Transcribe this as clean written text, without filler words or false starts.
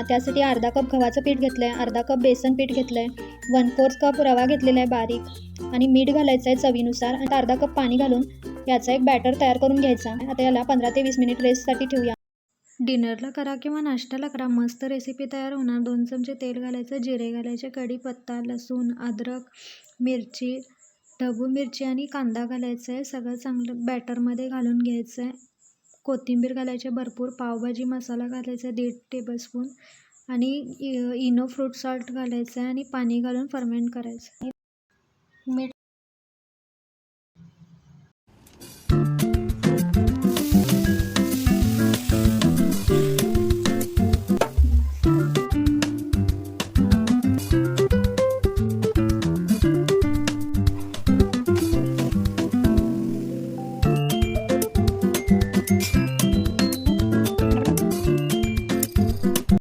घेऊया. त्यासाठी अर्धा कप गव्हाचं पीठ घेतलं आहे, अर्धा कप बेसन पीठ घेतलं आहे, 1/4 कप रवा घेतलेला आहे बारीक आणि मीठ घालायचं आहे चवीनुसार आणि अर्धा कप पाणी घालून याचा एक बॅटर तयार करून घ्यायचा. आता याला 15 ते 20 मिनिट रेस्टसाठी ठेवूया. डिनरला करा किंवा नाश्त्याला करा, मस्त रेसिपी तयार होणार. 2 चमचे तेल घालायचं, जिरे घालायचे, कढीपत्ता, लसूण, अद्रक, मिरची, ढबू मिरची आणि कांदा घालायचा आहे. सगळं चांगलं बॅटरमध्ये घालून घ्यायचं आहे. कोथिंबीर घालायची भरपूर, पावभाजी मसाला घालायचा 1.5 टेबलस्पून आणि इनो फ्रूट सॉल्ट घालायचं आहे आणि पाणी घालून फर्मेंट करायचं. मीठ